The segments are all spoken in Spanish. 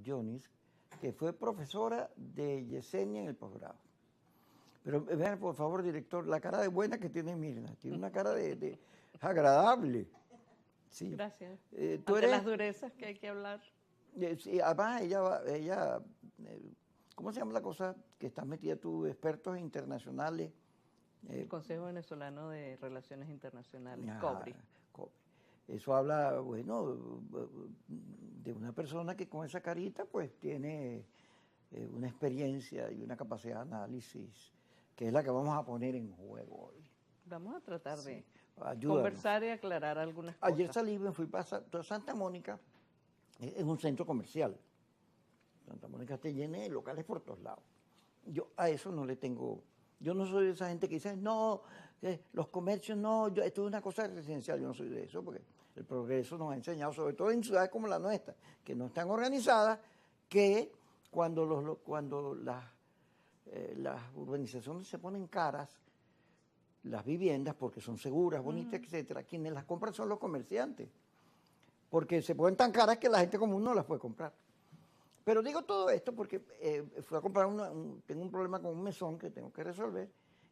Jonis, que fue profesora de Yesenia en el posgrado. Pero vean, por favor, director, la cara de buena que tiene Mirna. Tiene una cara de agradable. Sí. Gracias. Tú Ante eres, las durezas que hay que hablar. sí, además, ¿cómo se llama la cosa que estás metida tú? Expertos internacionales. El Consejo Venezolano de Relaciones Internacionales, Ajá, COBRI. COBRI. Eso habla, bueno, de una persona que con esa carita pues tiene una experiencia y una capacidad de análisis que es la que vamos a poner en juego hoy. Vamos a tratar de Ayúdanos. conversar y aclarar algunas cosas. Ayer salí, me fui para Santa Mónica, es un centro comercial. Santa Mónica te llena de locales por todos lados. Yo a eso no le tengo, yo no soy de esa gente que dice, no, los comercios no, esto es una cosa residencial, yo no soy de eso, porque el progreso nos ha enseñado, sobre todo en ciudades como la nuestra, que no están organizadas, que cuando las urbanizaciones se ponen caras, las viviendas, porque son seguras, bonitas, etcétera, quienes las compran son los comerciantes, porque se ponen tan caras que la gente común no las puede comprar. Pero digo todo esto porque fui a comprar tengo un problema con un mesón que tengo que resolver,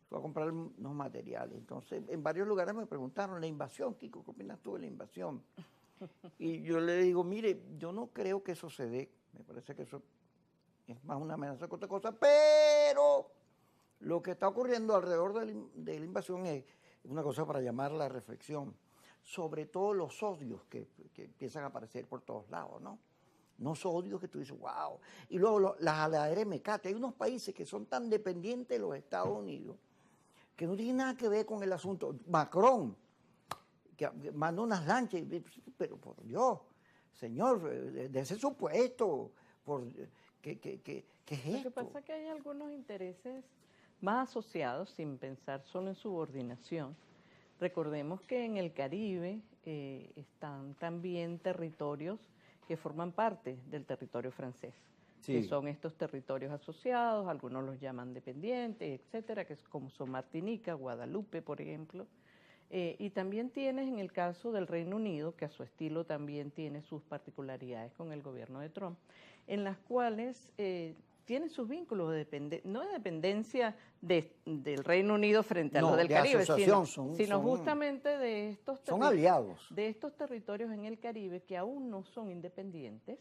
fui a comprar unos materiales. Entonces, en varios lugares me preguntaron, la invasión, Kiko, ¿qué opinas tú de la invasión? Y yo le digo, mire, yo no creo que eso se dé, me parece que eso es más una amenaza que otra cosa, pero lo que está ocurriendo alrededor de la invasión es una cosa para llamar la reflexión, sobre todo los odios que empiezan a aparecer por todos lados, ¿no? Unos odios que tú dices, wow. Y luego las jaladeras de mecate. Hay unos países que son tan dependientes de los Estados Unidos que no tienen nada que ver con el asunto. Macron, que mandó unas lanchas, pero por Dios, señor, de ese supuesto, ¿qué es esto? Lo que pasa es que hay algunos intereses más asociados, sin pensar solo en subordinación. Recordemos que en el Caribe están también territorios que forman parte del territorio francés, sí, que son estos territorios asociados, algunos los llaman dependientes, etcétera, que es como son Martinica, Guadalupe, por ejemplo. Y también tienes en el caso del Reino Unido, que a su estilo también tiene sus particularidades con el gobierno de Trump, en las cuales tienen sus vínculos no de dependencia del Reino Unido frente a los del Caribe, sino justamente de son aliados. De estos territorios en el Caribe que aún no son independientes,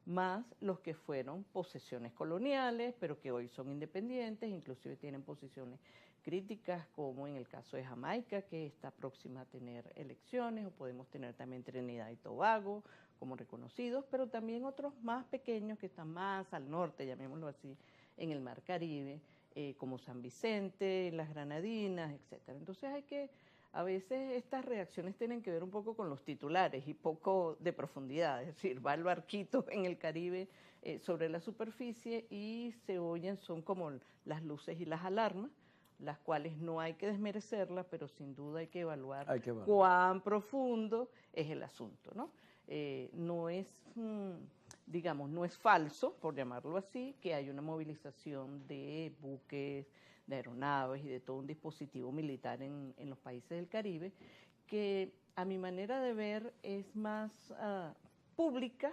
más los que fueron posesiones coloniales, pero que hoy son independientes, inclusive tienen posiciones críticas, como en el caso de Jamaica, que está próxima a tener elecciones, o podemos tener también Trinidad y Tobago como reconocidos, pero también otros más pequeños que están más al norte, llamémoslo así, en el Mar Caribe, como San Vicente, las Granadinas, etcétera. Entonces hay que a veces estas reacciones tienen que ver un poco con los titulares y poco de profundidad, es decir, va el barquito en el Caribe sobre la superficie y se oyen, son como las luces y las alarmas, las cuales no hay que desmerecerlas, pero sin duda hay que evaluar cuán profundo es el asunto, ¿no? No es, digamos, no es falso, por llamarlo así, que hay una movilización de buques, de aeronaves y de todo un dispositivo militar en los países del Caribe, que a mi manera de ver es más pública,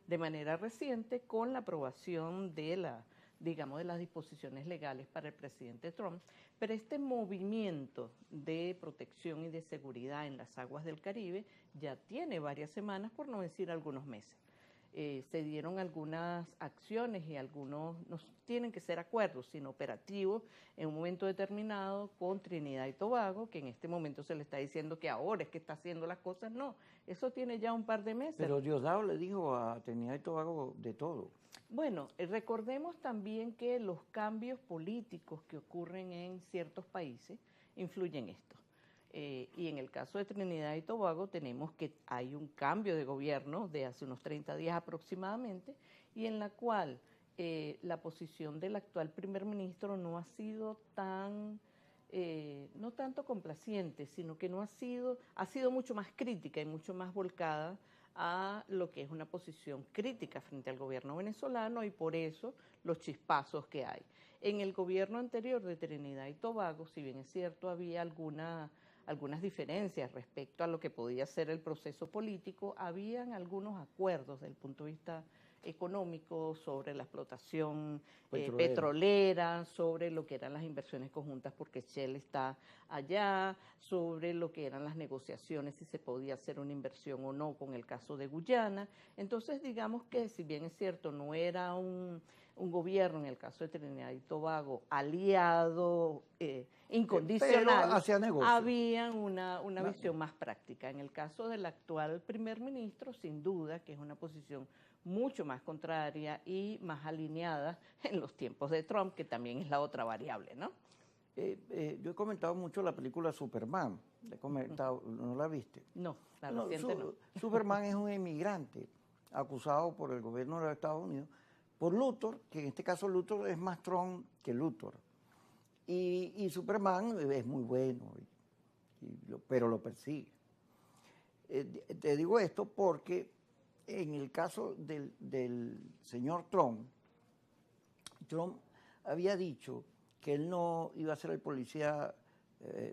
de manera reciente, con la aprobación de las disposiciones legales para el presidente Trump, pero este movimiento de protección y de seguridad en las aguas del Caribe ya tiene varias semanas, por no decir algunos meses. Se dieron algunas acciones y algunos, no tienen que ser acuerdos, sino operativos en un momento determinado con Trinidad y Tobago, que en este momento se le está diciendo que ahora es que está haciendo las cosas, no, eso tiene ya un par de meses. Pero Diosdado le dijo a Trinidad y Tobago de todo. Bueno, recordemos también que los cambios políticos que ocurren en ciertos países influyen en esto. Y en el caso de Trinidad y Tobago tenemos que hay un cambio de gobierno de hace unos 30 días aproximadamente y en la cual la posición del actual primer ministro no ha sido tan, no tanto complaciente, sino que ha sido mucho más crítica y mucho más volcada a lo que es una posición crítica frente al gobierno venezolano y por eso los chispazos que hay. En el gobierno anterior de Trinidad y Tobago, si bien es cierto, había algunas diferencias respecto a lo que podía ser el proceso político, habían algunos acuerdos desde el punto de vista económico, sobre la explotación Petrolera. petrolera, sobre lo que eran las inversiones conjuntas porque Shell está allá, sobre lo que eran las negociaciones, si se podía hacer una inversión o no con el caso de Guyana. Entonces, digamos que si bien es cierto, no era un gobierno, en el caso de Trinidad y Tobago, aliado incondicional, pero hacía negocio. había una visión más práctica. En el caso del actual primer ministro, sin duda, que es una posición mucho más contraria y más alineada en los tiempos de Trump, que también es la otra variable, ¿no? Yo he comentado mucho la película Superman, he comentado, ¿no la viste? No, la reciente no. Superman es un inmigrante acusado por el gobierno de los Estados Unidos por Luthor, que en este caso Luthor es más Trump que Luthor. Y Superman es muy bueno, pero lo persigue. Te digo esto porque en el caso del señor Trump había dicho que él no iba a ser el policía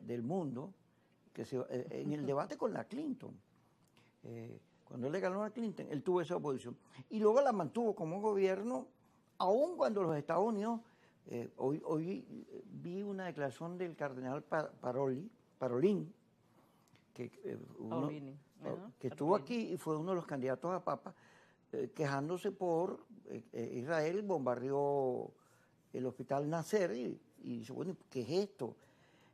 del mundo, en el debate con la Clinton. Cuando él le ganó a Clinton, él tuvo esa oposición. Y luego la mantuvo como gobierno, aun cuando los Estados Unidos, hoy vi una declaración del cardenal Parolin, que estuvo aquí y fue uno de los candidatos a papa, quejándose por Israel bombardeó el hospital Nasser y dice, bueno, ¿qué es esto?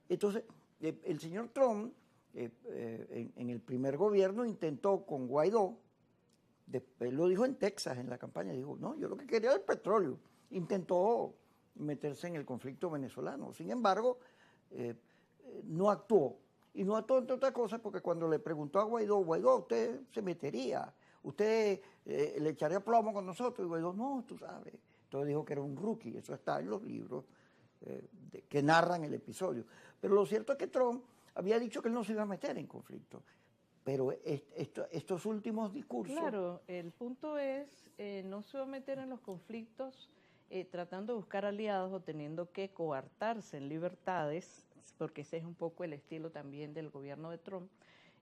Entonces, el señor Trump, en el primer gobierno, intentó con Guaidó, él lo dijo en Texas, en la campaña, dijo, no, yo lo que quería era el petróleo. Intentó meterse en el conflicto venezolano. Sin embargo, no actuó. Y no actuó entre otras cosas porque cuando le preguntó a Guaidó, usted se metería, usted le echaría plomo con nosotros. Y Guaidó, no, tú sabes. Entonces dijo que era un rookie, eso está en los libros que narran el episodio. Pero lo cierto es que Trump había dicho que él no se iba a meter en conflicto. Pero estos últimos discursos... Claro, el punto es, no se va a meter en los conflictos tratando de buscar aliados o teniendo que coartarse en libertades, porque ese es un poco el estilo también del gobierno de Trump,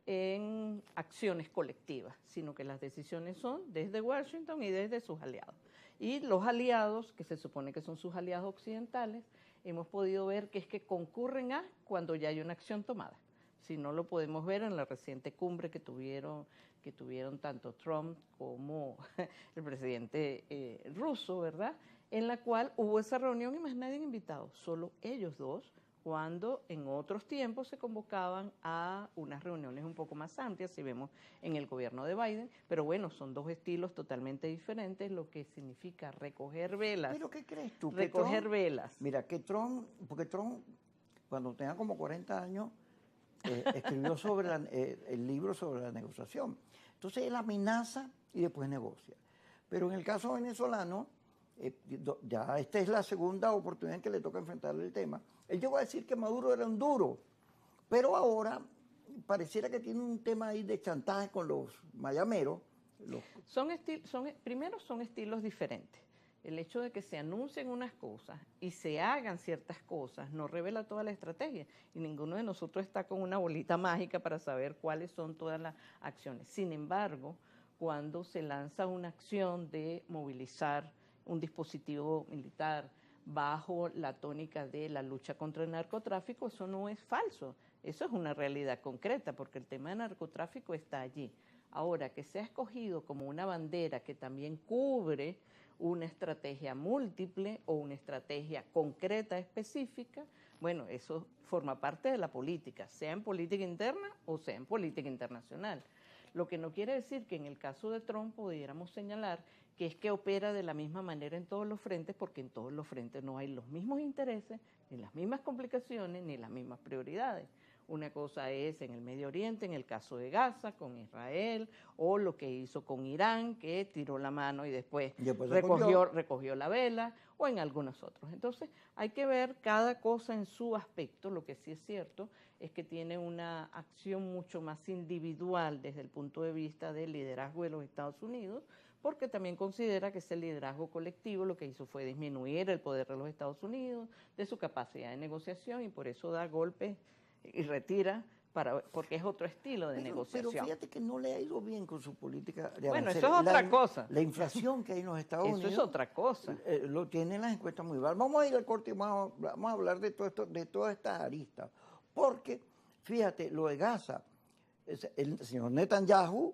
en acciones colectivas, sino que las decisiones son desde Washington y desde sus aliados. Y los aliados, que se supone que son sus aliados occidentales, hemos podido ver que es que concurren a cuando ya hay una acción tomada. Si no, lo podemos ver en la reciente cumbre que tuvieron tanto Trump como el presidente ruso, ¿verdad? En la cual hubo esa reunión y más nadie invitado, solo ellos dos, cuando en otros tiempos se convocaban a unas reuniones un poco más amplias, si vemos en el gobierno de Biden, pero bueno, son dos estilos totalmente diferentes, lo que significa recoger velas. ¿Pero qué crees tú? Recoger velas. Mira, porque Trump, cuando tenía como 40 años, escribió sobre el libro sobre la negociación. Entonces él amenaza y después negocia. Pero en el caso venezolano, ya esta es la segunda oportunidad en que le toca enfrentar el tema. Él llegó a decir que Maduro era un duro, pero ahora pareciera que tiene un tema ahí de chantaje con los mayameros. Primero son estilos diferentes. El hecho de que se anuncien unas cosas y se hagan ciertas cosas no revela toda la estrategia y ninguno de nosotros está con una bolita mágica para saber cuáles son todas las acciones. Sin embargo, cuando se lanza una acción de movilizar un dispositivo militar bajo la tónica de la lucha contra el narcotráfico, eso no es falso, eso es una realidad concreta porque el tema del narcotráfico está allí. Ahora, que sea escogido como una bandera que también cubre una estrategia múltiple o una estrategia concreta específica, bueno, eso forma parte de la política, sea en política interna o sea en política internacional. Lo que no quiere decir que en el caso de Trump pudiéramos señalar que es que opera de la misma manera en todos los frentes, porque en todos los frentes no hay los mismos intereses, ni las mismas complicaciones, ni las mismas prioridades. Una cosa es en el Medio Oriente, en el caso de Gaza, con Israel, o lo que hizo con Irán, que tiró la mano y después recogió la vela, o en algunos otros. Entonces, hay que ver cada cosa en su aspecto. Lo que sí es cierto es que tiene una acción mucho más individual desde el punto de vista del liderazgo de los Estados Unidos, porque también considera que ese liderazgo colectivo lo que hizo fue disminuir el poder de los Estados Unidos, de su capacidad de negociación, y por eso da golpes y retira porque es otro estilo de negociación. Pero fíjate que no le ha ido bien con su política de Bueno, aranceles. eso es otra cosa. La inflación que hay en los Estados Eso Unidos. es otra cosa. Lo tienen las encuestas muy mal. Vamos a ir al corte y vamos a hablar de todo esto, de todas estas aristas. Porque, fíjate, lo de Gaza, el señor Netanyahu,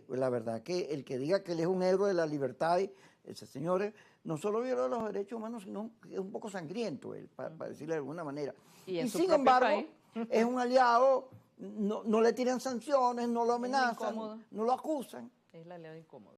la verdad que el que diga que él es un héroe de la libertad, ese señor no solo viola los derechos humanos, sino que es un poco sangriento, él, para decirlo de alguna manera. Y sin embargo, es un aliado, no le tiran sanciones, no lo amenazan, no lo acusan. Es el aliado incómodo.